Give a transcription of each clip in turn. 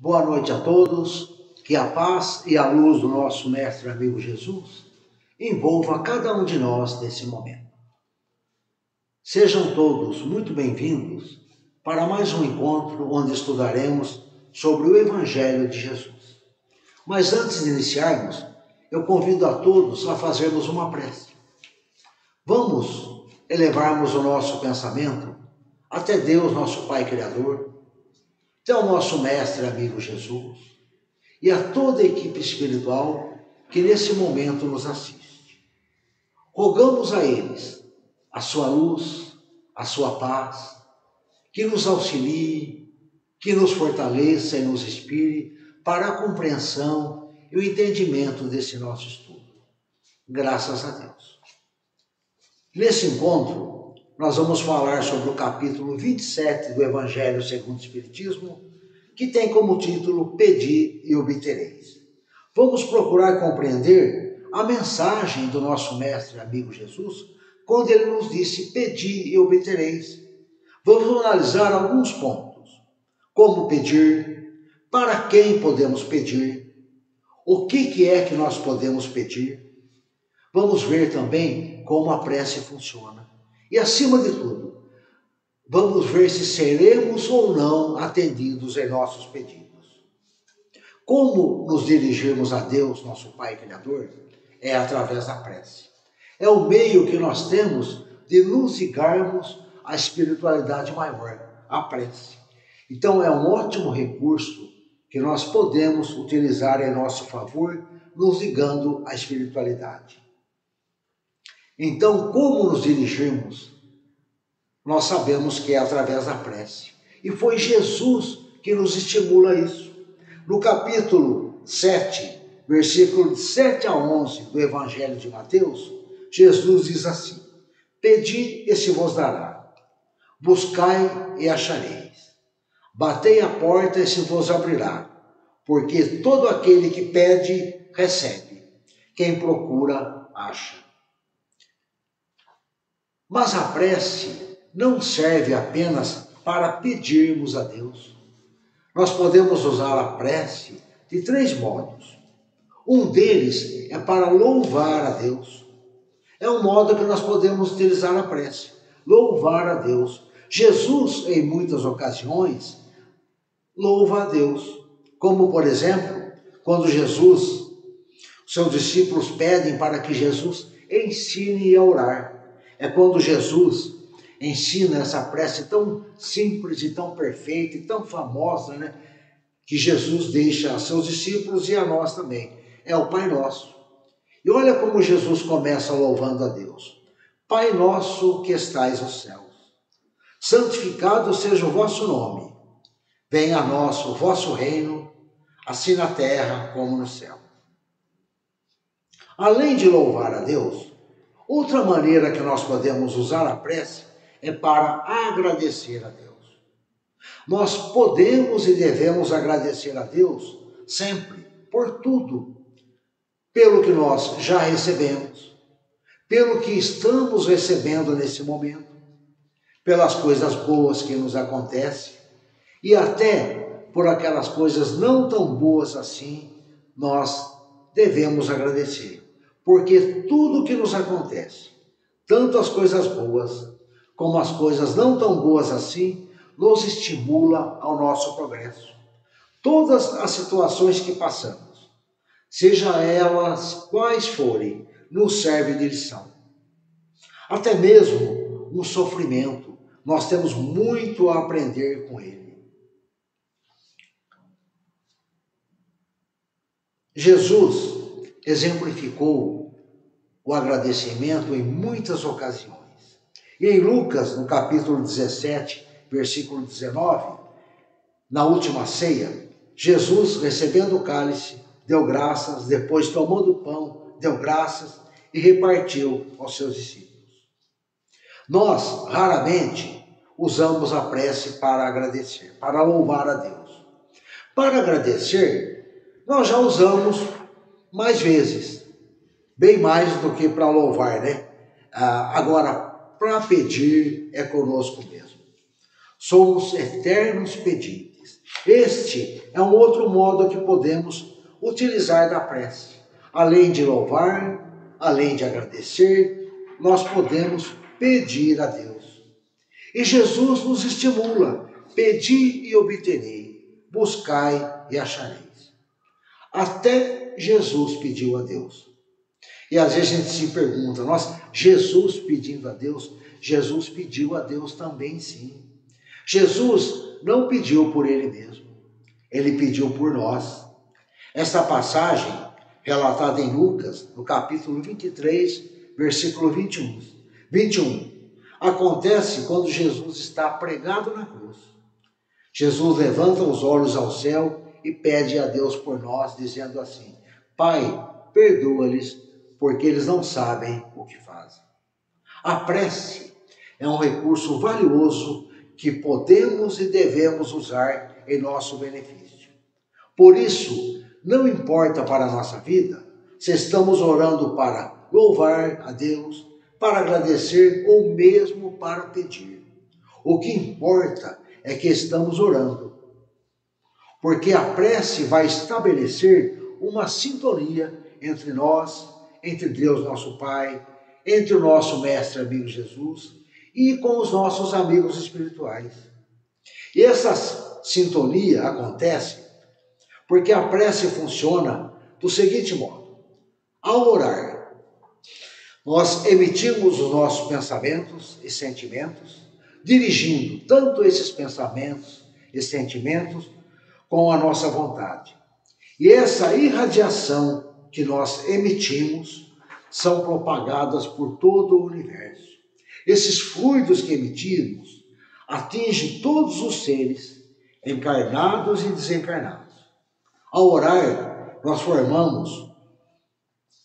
Boa noite a todos, que a paz e a luz do nosso mestre amigo Jesus envolva cada um de nós nesse momento. Sejam todos muito bem-vindos para mais um encontro onde estudaremos sobre o Evangelho de Jesus. Mas antes de iniciarmos, eu convido a todos a fazermos uma prece. Vamos elevarmos o nosso pensamento até Deus, nosso Pai Criador, até o nosso mestre amigo Jesus e a toda a equipe espiritual que nesse momento nos assiste. Rogamos a eles a sua luz, a sua paz, que nos auxilie, que nos fortaleça e nos inspire para a compreensão e o entendimento desse nosso estudo. Graças a Deus. Nesse encontro, nós vamos falar sobre o capítulo 27 do Evangelho segundo o Espiritismo, que tem como título Pedi e Obtereis. Vamos procurar compreender a mensagem do nosso mestre amigo Jesus, quando ele nos disse pedi e obtereis. Vamos analisar alguns pontos. Como pedir, para quem podemos pedir, o que é que nós podemos pedir. Vamos ver também como a prece funciona. E, acima de tudo, vamos ver se seremos ou não atendidos em nossos pedidos. Como nos dirigirmos a Deus, nosso Pai Criador? É através da prece. É o meio que nós temos de nos ligarmos à espiritualidade maior, a prece. Então, é um ótimo recurso que nós podemos utilizar em nosso favor, nos ligando à espiritualidade. Então, como nos dirigirmos? Nós sabemos que é através da prece. E foi Jesus que nos estimula a isso. No capítulo 7, versículos 7 a 11 do Evangelho de Mateus, Jesus diz assim: Pedi e se vos dará, buscai e achareis, batei a porta e se vos abrirá, porque todo aquele que pede, recebe, quem procura, acha. Mas a prece não serve apenas para pedirmos a Deus. Nós podemos usar a prece de 3 modos. Um deles é para louvar a Deus. É um modo que nós podemos utilizar a prece, louvar a Deus. Jesus, em muitas ocasiões, louva a Deus. Como, por exemplo, quando seus discípulos pedem para que Jesus ensine a orar. É quando Jesus ensina essa prece tão simples e tão perfeita e tão famosa, né? Que Jesus deixa a seus discípulos e a nós também. É o Pai Nosso. E olha como Jesus começa louvando a Deus. Pai nosso que estais nos céus, santificado seja o vosso nome. Venha a nós o vosso reino, assim na terra como no céu. Além de louvar a Deus, outra maneira que nós podemos usar a prece é para agradecer a Deus. Nós podemos e devemos agradecer a Deus sempre, por tudo, pelo que nós já recebemos, pelo que estamos recebendo nesse momento, pelas coisas boas que nos acontecem e até por aquelas coisas não tão boas assim, nós devemos agradecer. Porque tudo que nos acontece, tanto as coisas boas como as coisas não tão boas assim, nos estimula ao nosso progresso. Todas as situações que passamos, seja elas quais forem, nos servem de lição. Até mesmo um sofrimento, nós temos muito a aprender com ele. Jesus exemplificou o agradecimento em muitas ocasiões. E em Lucas, no capítulo 17, versículo 19, na última ceia, Jesus, recebendo o cálice, deu graças, depois tomando o pão, deu graças e repartiu aos seus discípulos. Nós, raramente, usamos a prece para agradecer, para louvar a Deus. Para agradecer, nós já usamos mais vezes, bem mais do que para louvar, né? Agora, para pedir é conosco mesmo. Somos eternos pedintes. simples. Este é um outro modo que podemos utilizar da prece. Além de louvar, além de agradecer, nós podemos pedir a Deus. E Jesus nos estimula: pedi e obterei, buscai e achareis. Até Jesus pediu a Deus. E às vezes a gente se pergunta: nossa, Jesus pedindo a Deus? Jesus pediu a Deus também, sim. Jesus não pediu por ele mesmo, ele pediu por nós. Essa passagem, relatada em Lucas, no capítulo 23, versículo 21, acontece quando Jesus está pregado na cruz. Jesus levanta os olhos ao céu e pede a Deus por nós, dizendo assim: Pai, perdoa-lhes, porque eles não sabem o que fazem. A prece é um recurso valioso que podemos e devemos usar em nosso benefício. Por isso, não importa para a nossa vida se estamos orando para louvar a Deus, para agradecer ou mesmo para pedir. O que importa é que estamos orando, porque a prece vai estabelecer uma sintonia entre nós, entre Deus nosso Pai, entre o nosso mestre amigo Jesus e com os nossos amigos espirituais. E essa sintonia acontece porque a prece funciona do seguinte modo: ao orar, nós emitimos os nossos pensamentos e sentimentos, dirigindo tanto esses pensamentos e sentimentos com a nossa vontade. E essa irradiação que nós emitimos são propagadas por todo o universo. Esses fluidos que emitimos atingem todos os seres, encarnados e desencarnados. Ao orar, nós formamos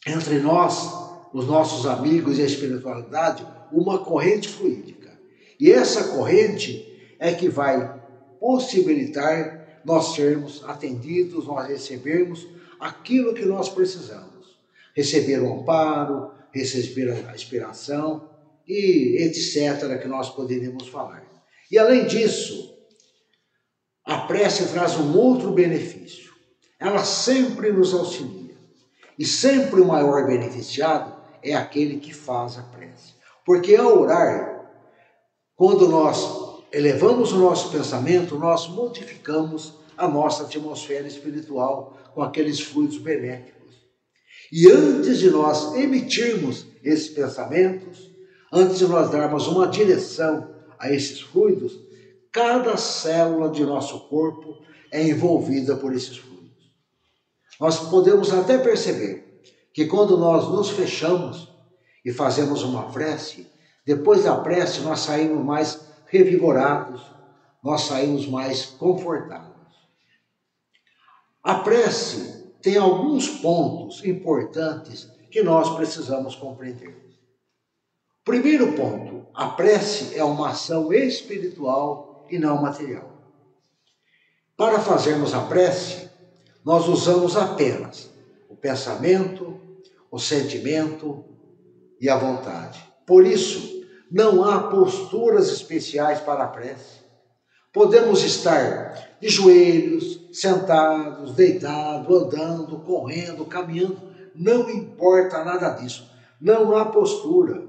entre nós, os nossos amigos e a espiritualidade, uma corrente fluídica. E essa corrente é que vai possibilitar nós sermos atendidos, nós recebermos aquilo que nós precisamos. Receber o amparo, receber a inspiração e etc. que nós poderíamos falar. E além disso, a prece traz um outro benefício. Ela sempre nos auxilia. E sempre o maior beneficiado é aquele que faz a prece. Porque ao orar, quando nós elevamos o nosso pensamento, nós modificamos a nossa atmosfera espiritual com aqueles fluidos benéficos. E antes de nós emitirmos esses pensamentos, antes de nós darmos uma direção a esses fluidos, cada célula de nosso corpo é envolvida por esses fluidos. Nós podemos até perceber que quando nós nos fechamos e fazemos uma prece, depois da prece nós saímos mais revigorados, nós saímos mais confortados. A prece tem alguns pontos importantes que nós precisamos compreender. Primeiro ponto, a prece é uma ação espiritual e não material. Para fazermos a prece, nós usamos apenas o pensamento, o sentimento e a vontade. Por isso, não há posturas especiais para a prece. Podemos estar de joelhos, sentados, deitados, andando, correndo, caminhando. Não importa nada disso. Não há postura.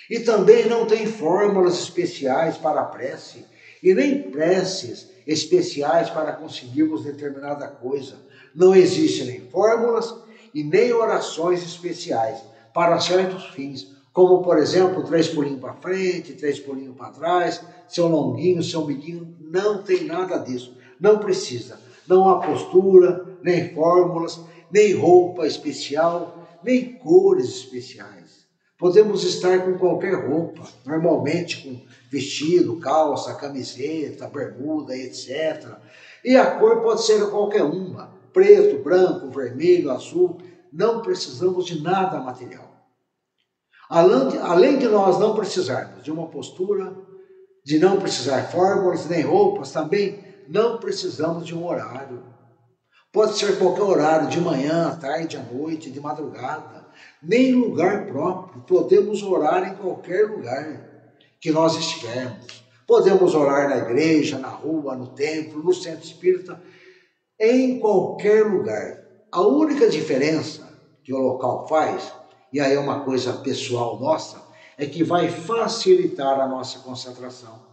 E também não tem fórmulas especiais para a prece e nem preces especiais para conseguirmos determinada coisa. Não existem nem fórmulas e nem orações especiais para certos fins, como, por exemplo, 3 pulinhos para frente, 3 pulinhos para trás, seu longuinho, seu amiguinho. Não tem nada disso. Não precisa. Não há postura, nem fórmulas, nem roupa especial, nem cores especiais. Podemos estar com qualquer roupa, normalmente com vestido, calça, camiseta, bermuda, etc. E a cor pode ser qualquer uma, preto, branco, vermelho, azul. Não precisamos de nada material. Além de nós não precisarmos de uma postura, de não precisar fórmulas nem roupas, também não precisamos de um horário. Pode ser qualquer horário, de manhã, à tarde, à noite, de madrugada. Nem lugar próprio. Podemos orar em qualquer lugar que nós estivermos. Podemos orar na igreja, na rua, no templo, no centro espírita, em qualquer lugar. A única diferença que o local faz, e aí é uma coisa pessoal nossa, é que vai facilitar a nossa concentração.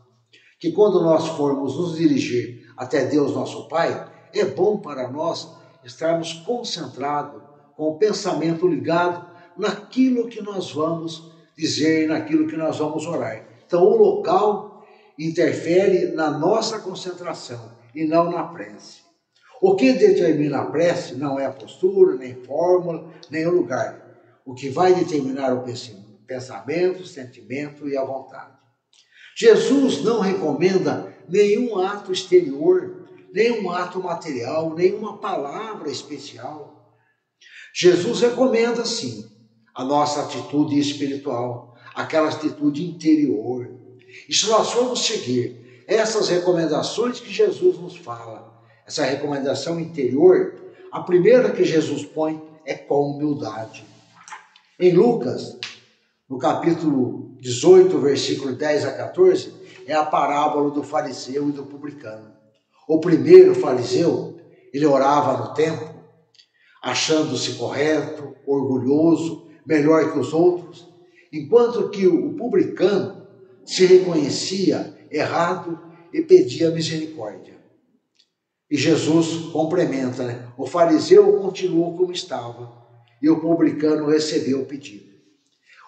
Que quando nós formos nos dirigir até Deus nosso Pai, é bom para nós estarmos concentrados, com o pensamento ligado naquilo que nós vamos dizer, naquilo que nós vamos orar. Então o local interfere na nossa concentração e não na prece. O que determina a prece não é a postura, nem fórmula, nem o lugar. O que vai determinar o pensamento, o sentimento e a vontade. Jesus não recomenda nenhum ato exterior, nenhum ato material, nenhuma palavra especial. Jesus recomenda, sim, a nossa atitude espiritual, aquela atitude interior. E se nós formos seguir essas recomendações que Jesus nos fala, essa recomendação interior, a primeira que Jesus põe é com humildade. Em Lucas, no capítulo 18, versículo 10 a 14, é a parábola do fariseu e do publicano. O primeiro fariseu, ele orava no templo, achando-se correto, orgulhoso, melhor que os outros, enquanto que o publicano se reconhecia errado e pedia misericórdia. E Jesus complementa, né? O fariseu continuou como estava e o publicano recebeu o pedido.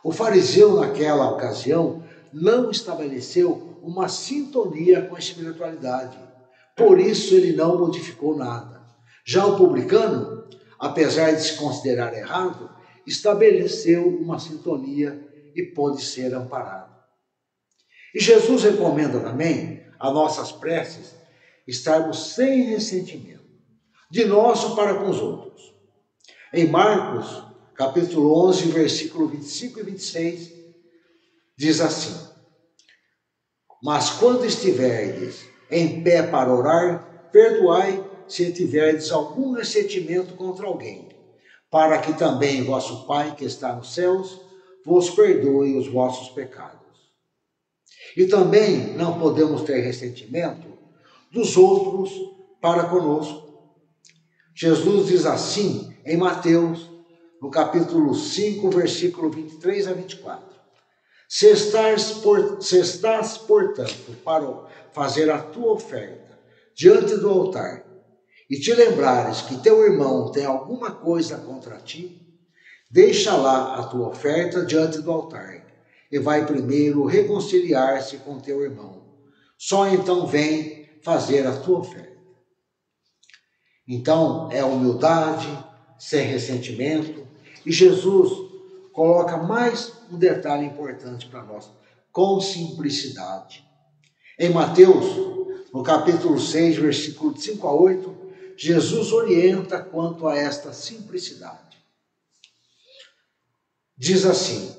O fariseu, naquela ocasião, não estabeleceu uma sintonia com a espiritualidade. Por isso, ele não modificou nada. Já o publicano, apesar de se considerar errado, estabeleceu uma sintonia e pôde ser amparado. E Jesus recomenda também a nossas preces estarmos sem ressentimento, de nós para com os outros. Em Marcos, capítulo 11, versículo 25 e 26, diz assim: Mas quando estiverdes em pé para orar, perdoai se tiverdes algum ressentimento contra alguém, para que também vosso Pai que está nos céus vos perdoe os vossos pecados. E também não podemos ter ressentimento dos outros para conosco. Jesus diz assim em Mateus, no capítulo 5, versículo 23 a 24. Se estás, portanto, para fazer a tua oferta diante do altar, e te lembrares que teu irmão tem alguma coisa contra ti, deixa lá a tua oferta diante do altar, e vai primeiro reconciliar-se com teu irmão. Só então vem fazer a tua oferta. Então, é humildade, sem ressentimento, e Jesus coloca mais um detalhe importante para nós, com simplicidade. Em Mateus, no capítulo 6, versículo de 5 a 8, Jesus orienta quanto a esta simplicidade. Diz assim: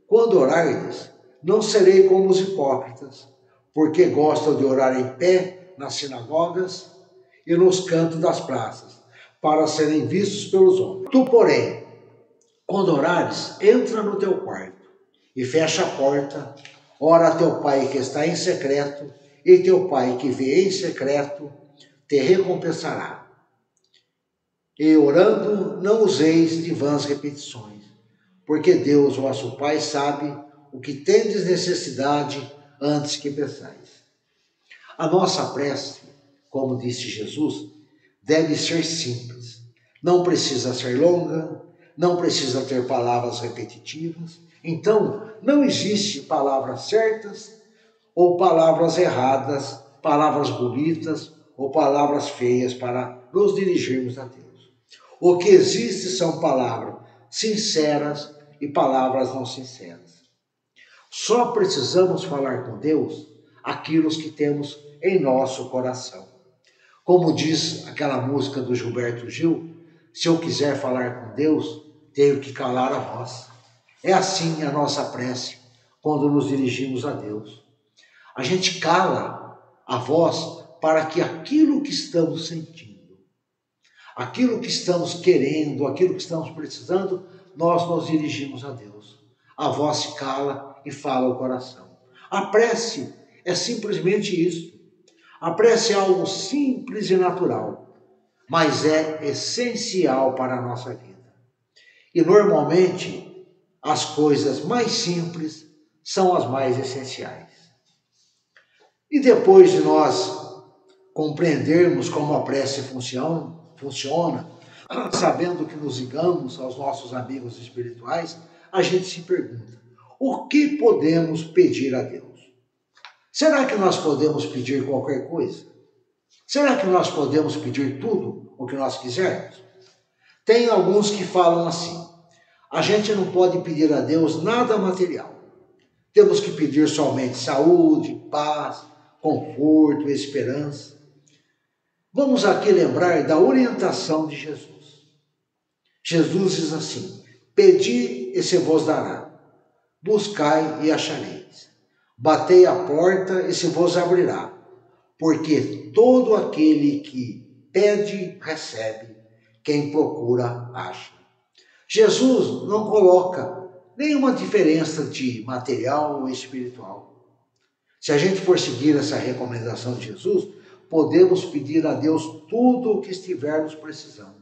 Quando orardes, não serei como os hipócritas, porque gostam de orar em pé nas sinagogas e nos cantos das praças, para serem vistos pelos homens. Tu, porém, quando orares, entra no teu quarto e fecha a porta, ora a teu Pai que está em secreto, e teu Pai que vê em secreto te recompensará. E orando, não useis de vãs repetições, porque Deus, vosso Pai, sabe o que tendes necessidade antes que peçais. A nossa prece, como disse Jesus, deve ser simples. Não precisa ser longa, não precisa ter palavras repetitivas. Então, não existe palavras certas ou palavras erradas, palavras bonitas ou palavras feias para nos dirigirmos a Deus. O que existe são palavras sinceras e palavras não sinceras. Só precisamos falar com Deus aquilo que temos em nosso coração. Como diz aquela música do Gilberto Gil, se eu quiser falar com Deus, tenho que calar a voz. É assim a nossa prece quando nos dirigimos a Deus. A gente cala a voz para que aquilo que estamos sentindo, aquilo que estamos querendo, aquilo que estamos precisando, nós nos dirigimos a Deus. A voz se cala e fala o coração. A prece É simplesmente isso. A prece é algo simples e natural, mas é essencial para a nossa vida. E normalmente, as coisas mais simples são as mais essenciais. E depois de nós compreendermos como a prece funciona, sabendo que nos ligamos aos nossos amigos espirituais, a gente se pergunta: o que podemos pedir a Deus? Será que nós podemos pedir qualquer coisa? Será que nós podemos pedir tudo o que nós quisermos? Tem alguns que falam assim: a gente não pode pedir a Deus nada material. Temos que pedir somente saúde, paz, conforto, esperança. Vamos aqui lembrar da orientação de Jesus. Jesus diz assim: pedi e se vos dará, buscai e achareis, batei a porta e se vos abrirá, porque todo aquele que pede, recebe, quem procura, acha. Jesus não coloca nenhuma diferença de material ou espiritual. Se a gente for seguir essa recomendação de Jesus, podemos pedir a Deus tudo o que estivermos precisando.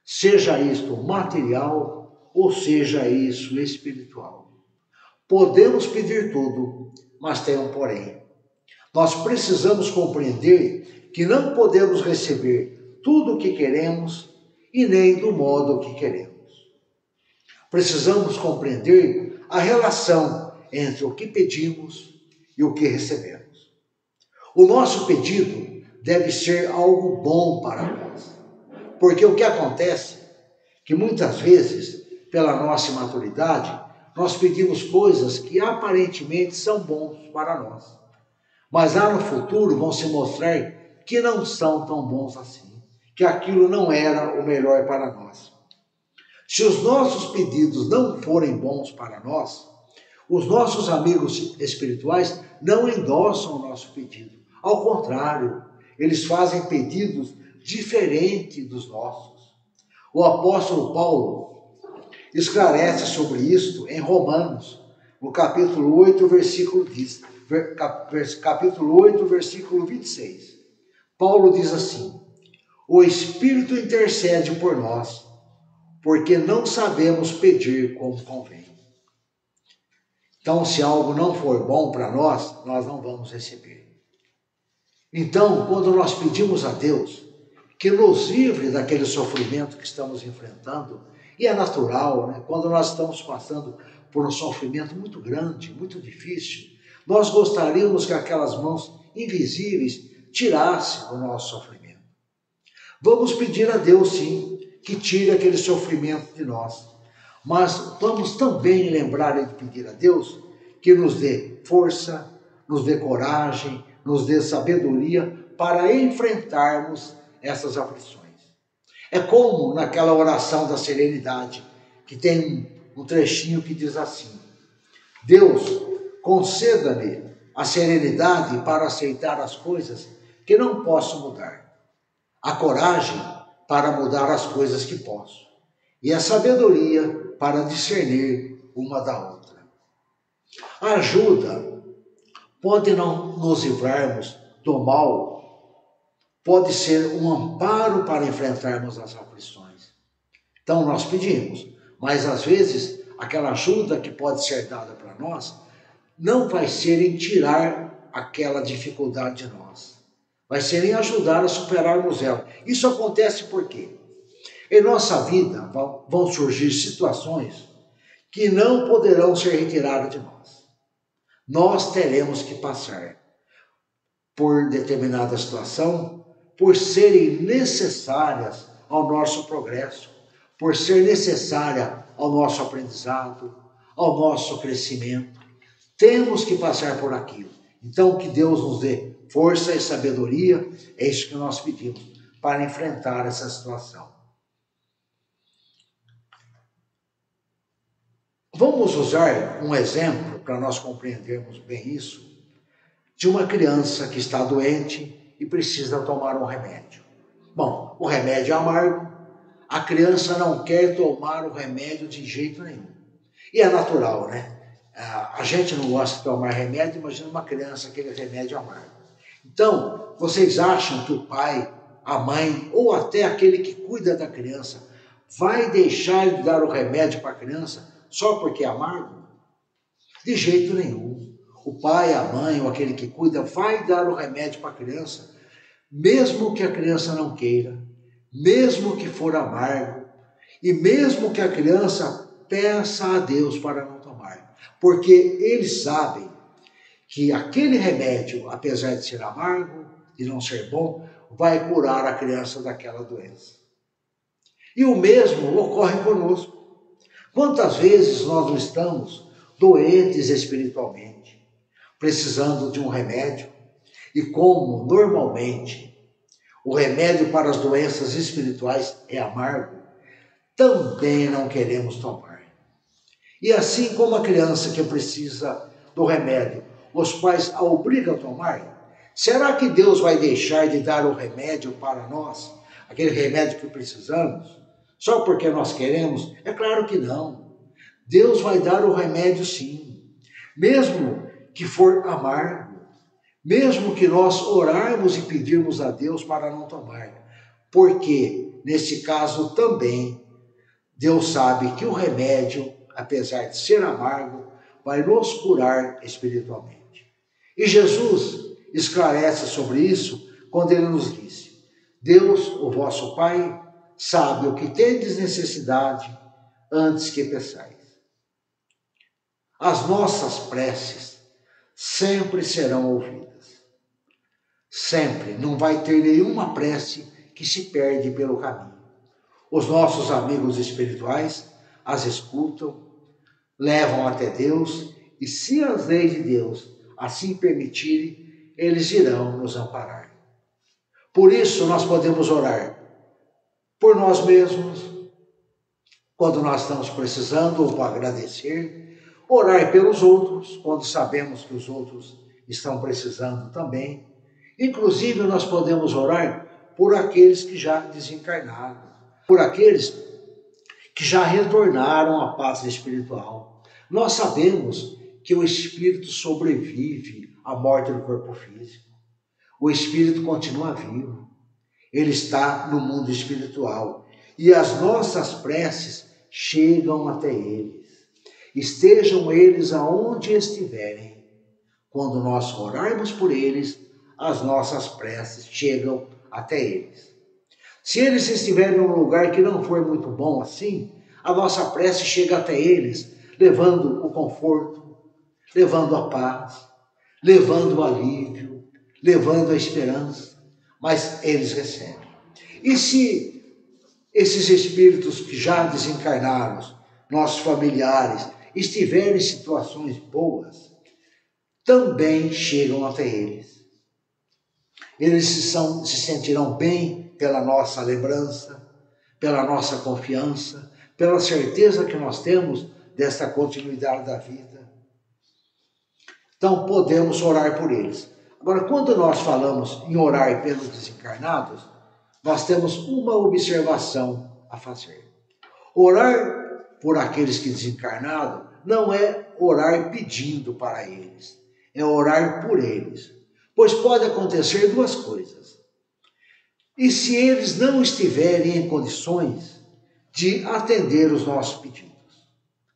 Seja isto material ou seja isso espiritual. Podemos pedir tudo, mas tem um porém. Nós precisamos compreender que não podemos receber tudo o que queremos e nem do modo que queremos. Precisamos compreender a relação entre o que pedimos e o que recebemos. O nosso pedido deve ser algo bom para nós, porque o que acontece é que muitas vezes, pela nossa imaturidade, nós pedimos coisas que aparentemente são bons para nós, mas lá no futuro vão se mostrar que não são tão bons assim, que aquilo não era o melhor para nós. Se os nossos pedidos não forem bons para nós, os nossos amigos espirituais não endossam o nosso pedido. Ao contrário, eles fazem pedidos diferentes dos nossos. O apóstolo Paulo esclarece sobre isto em Romanos, no capítulo 8, versículo 26. Paulo diz assim: o Espírito intercede por nós, porque não sabemos pedir como convém. Então, se algo não for bom para nós, nós não vamos receber. Então, quando nós pedimos a Deus que nos livre daquele sofrimento que estamos enfrentando, e é natural, né? Quando nós estamos passando por um sofrimento muito grande, muito difícil, nós gostaríamos que aquelas mãos invisíveis tirassem o nosso sofrimento. Vamos pedir a Deus, sim, que tire aquele sofrimento de nós. Mas vamos também lembrar de pedir a Deus que nos dê força, nos dê coragem, nos dê sabedoria para enfrentarmos essas aflições. É como naquela oração da serenidade, que tem um trechinho que diz assim: Deus, conceda-me a serenidade para aceitar as coisas que não posso mudar, a coragem para mudar as coisas que posso, e a sabedoria para discernir uma da outra. A ajuda pode não nos livrarmos do mal, pode ser um amparo para enfrentarmos as aflições. Então nós pedimos, mas às vezes aquela ajuda que pode ser dada para nós não vai ser em tirar aquela dificuldade de nós, vai ser em ajudar a superarmos ela. Isso acontece por quê? Em nossa vida vão surgir situações que não poderão ser retiradas de nós. Nós teremos que passar por determinada situação, por serem necessárias ao nosso progresso, por ser necessária ao nosso aprendizado, ao nosso crescimento. Temos que passar por aquilo. Então, que Deus nos dê força e sabedoria, é isso que nós pedimos, para enfrentar essa situação. Vamos usar um exemplo para nós compreendermos bem isso, de uma criança que está doente e precisa tomar um remédio. Bom, o remédio é amargo, a criança não quer tomar o remédio de jeito nenhum. E é natural, né? A gente não gosta de tomar remédio, imagina uma criança, aquele remédio amargo. Então, vocês acham que o pai, a mãe, ou até aquele que cuida da criança, vai deixar de dar o remédio para a criança só porque é amargo? De jeito nenhum. O pai, a mãe ou aquele que cuida vai dar o remédio para a criança, mesmo que a criança não queira, mesmo que for amargo, e mesmo que a criança peça a Deus para não tomar, porque eles sabem que aquele remédio, apesar de ser amargo, de não ser bom, vai curar a criança daquela doença. E o mesmo ocorre conosco. Quantas vezes nós não estamos doentes espiritualmente, precisando de um remédio, e como normalmente o remédio para as doenças espirituais é amargo, também não queremos tomar. E assim como a criança que precisa do remédio, os pais a obrigam a tomar, será que Deus vai deixar de dar o remédio para nós, aquele remédio que precisamos, só porque nós queremos? É claro que não. Deus vai dar o remédio sim, mesmo que for amargo, mesmo que nós orarmos e pedirmos a Deus para não tomar, porque nesse caso também Deus sabe que o remédio, apesar de ser amargo, vai nos curar espiritualmente. E Jesus esclarece sobre isso quando ele nos disse: Deus, o vosso Pai, sabe o que tendes necessidade antes que peçais. As nossas preces sempre serão ouvidas. Sempre. Não vai ter nenhuma prece que se perde pelo caminho. Os nossos amigos espirituais as escutam, levam até Deus, e se as leis de Deus assim permitirem, eles irão nos amparar. Por isso nós podemos orar por nós mesmos, quando nós estamos precisando ou para agradecer, orar pelos outros, quando sabemos que os outros estão precisando também. Inclusive nós podemos orar por aqueles que já desencarnaram, por aqueles que já retornaram à pátria espiritual. Nós sabemos que o espírito sobrevive à morte do corpo físico. O espírito continua vivo. Ele está no mundo espiritual. E as nossas preces chegam até eles. Estejam eles aonde estiverem. Quando nós orarmos por eles, as nossas preces chegam até eles. Se eles estiverem num lugar que não for muito bom assim, a nossa prece chega até eles, levando o conforto, levando a paz, levando o alívio, levando a esperança, mas eles recebem. E se esses espíritos que já desencarnaram, nossos familiares, estiverem em situações boas, também chegam até eles. Eles se sentirão bem pela nossa lembrança, pela nossa confiança, pela certeza que nós temos desta continuidade da vida. Então podemos orar por eles. Agora, quando nós falamos em orar pelos desencarnados, nós temos uma observação a fazer. Orar por aqueles que desencarnaram não é orar pedindo para eles, é orar por eles. Pois pode acontecer duas coisas. E se eles não estiverem em condições de atender os nossos pedidos,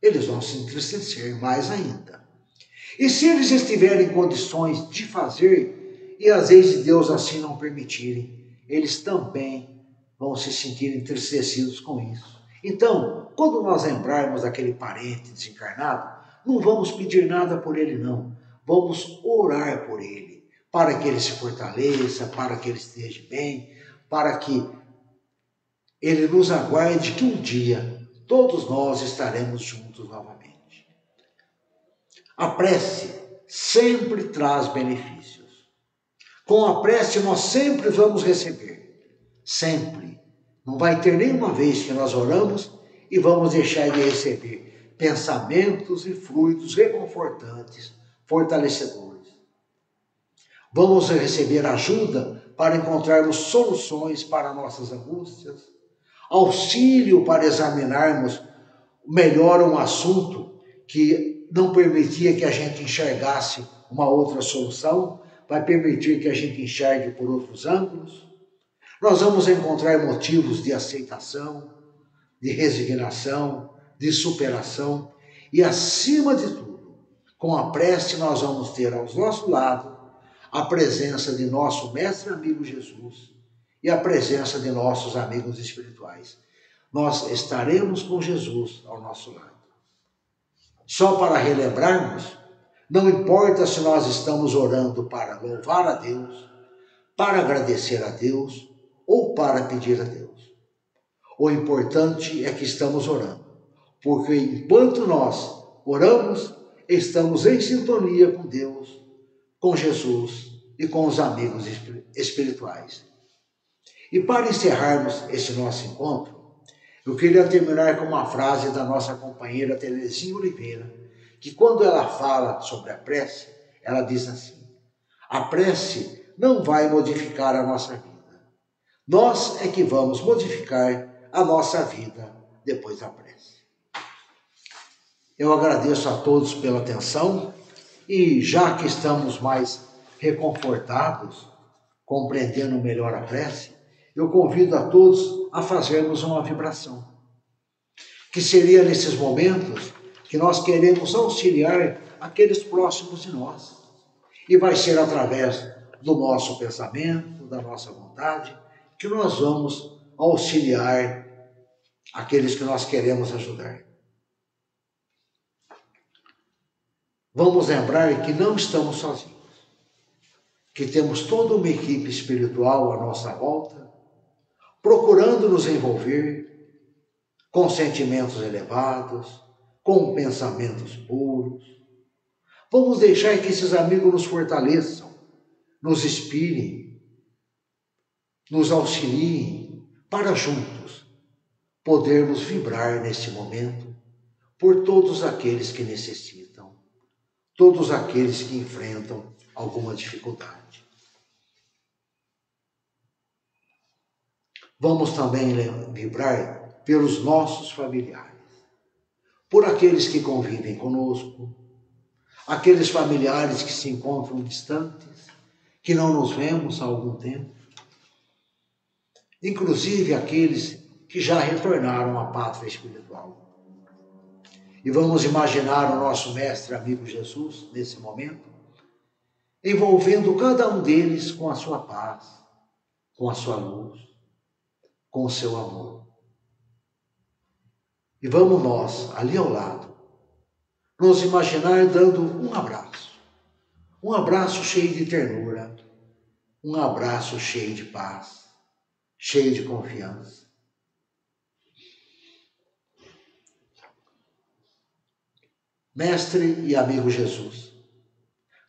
eles vão se entristecer mais ainda. E se eles estiverem em condições de fazer, e às vezes Deus assim não permitirem, eles também vão se sentir entristecidos com isso. Então, quando nós lembrarmos daquele parente desencarnado, não vamos pedir nada por ele não, vamos orar por ele, para que ele se fortaleça, para que ele esteja bem, para que ele nos aguarde que um dia todos nós estaremos juntos novamente. A prece sempre traz benefícios. Com a prece nós sempre vamos receber. Sempre. Não vai ter nenhuma vez que nós oramos e vamos deixar de receber pensamentos e fluidos reconfortantes, fortalecedores. Vamos receber ajuda para encontrarmos soluções para nossas angústias, auxílio para examinarmos melhor um assunto que não permitir que a gente enxergasse uma outra solução, vai permitir que a gente enxergue por outros ângulos. Nós vamos encontrar motivos de aceitação, de resignação, de superação e, acima de tudo, com a prece nós vamos ter ao nosso lado a presença de nosso mestre amigo Jesus e a presença de nossos amigos espirituais. Nós estaremos com Jesus ao nosso lado. Só para relembrarmos, não importa se nós estamos orando para louvar a Deus, para agradecer a Deus ou para pedir a Deus. O importante é que estamos orando, porque enquanto nós oramos, estamos em sintonia com Deus, com Jesus e com os amigos espirituais. E para encerrarmos esse nosso encontro, eu queria terminar com uma frase da nossa companheira Terezinha Oliveira, que quando ela fala sobre a prece, ela diz assim: a prece não vai modificar a nossa vida. Nós é que vamos modificar a nossa vida depois da prece. Eu agradeço a todos pela atenção e já que estamos mais reconfortados, compreendendo melhor a prece, eu convido a todos a fazermos uma vibração, que seria nesses momentos que nós queremos auxiliar aqueles próximos de nós. E vai ser através do nosso pensamento, da nossa vontade, que nós vamos auxiliar aqueles que nós queremos ajudar. Vamos lembrar que não estamos sozinhos, que temos toda uma equipe espiritual à nossa volta, procurando nos envolver com sentimentos elevados, com pensamentos puros. Vamos deixar que esses amigos nos fortaleçam, nos inspirem, nos auxiliem, para juntos podermos vibrar neste momento por todos aqueles que necessitam, todos aqueles que enfrentam alguma dificuldade. Vamos também vibrar pelos nossos familiares, por aqueles que convivem conosco, aqueles familiares que se encontram distantes, que não nos vemos há algum tempo, inclusive aqueles que já retornaram à pátria espiritual. E vamos imaginar o nosso mestre amigo Jesus, nesse momento, envolvendo cada um deles com a sua paz, com a sua luz, com o seu amor. E vamos nós, ali ao lado, nos imaginar dando um abraço cheio de ternura, um abraço cheio de paz, cheio de confiança. Mestre e amigo Jesus,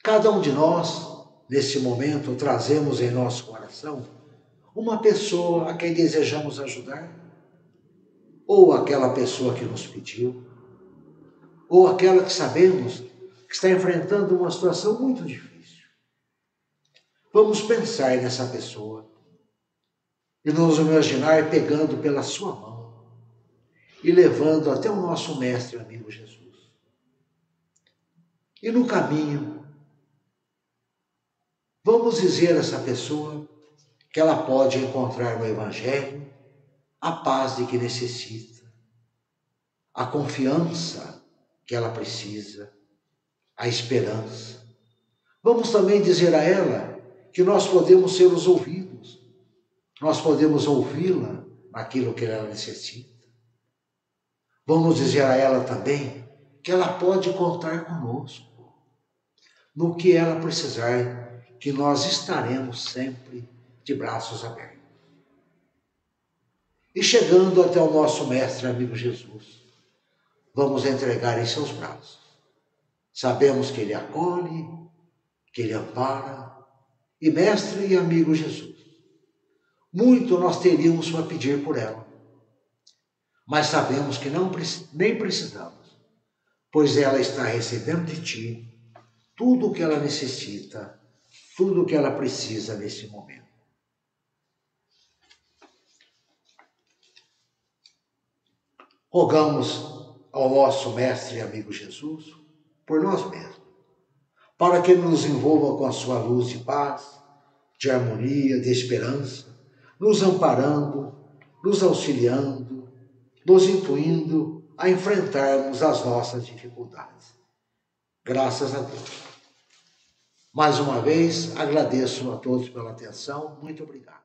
cada um de nós, nesse momento, trazemos em nosso coração uma pessoa a quem desejamos ajudar, ou aquela pessoa que nos pediu, ou aquela que sabemos que está enfrentando uma situação muito difícil. Vamos pensar nessa pessoa e nos imaginar pegando pela sua mão e levando até o nosso mestre amigo Jesus. E no caminho, vamos dizer a essa pessoa que ela pode encontrar no Evangelho a paz de que necessita, a confiança que ela precisa, a esperança. Vamos também dizer a ela que nós podemos ser os ouvidos, nós podemos ouvi-la naquilo que ela necessita. Vamos dizer a ela também que ela pode contar conosco, no que ela precisar, que nós estaremos sempre de braços abertos. E chegando até o nosso mestre amigo Jesus, vamos entregar em seus braços. Sabemos que ele acolhe, que ele ampara, e mestre e amigo Jesus, muito nós teríamos para pedir por ela, mas sabemos que nem precisamos, pois ela está recebendo de ti tudo o que ela necessita, tudo o que ela precisa nesse momento. Rogamos ao nosso mestre e amigo Jesus por nós mesmos, para que Ele nos envolva com a sua luz de paz, de harmonia, de esperança, nos amparando, nos auxiliando, nos intuindo a enfrentarmos as nossas dificuldades. Graças a Deus. Mais uma vez, agradeço a todos pela atenção. Muito obrigado.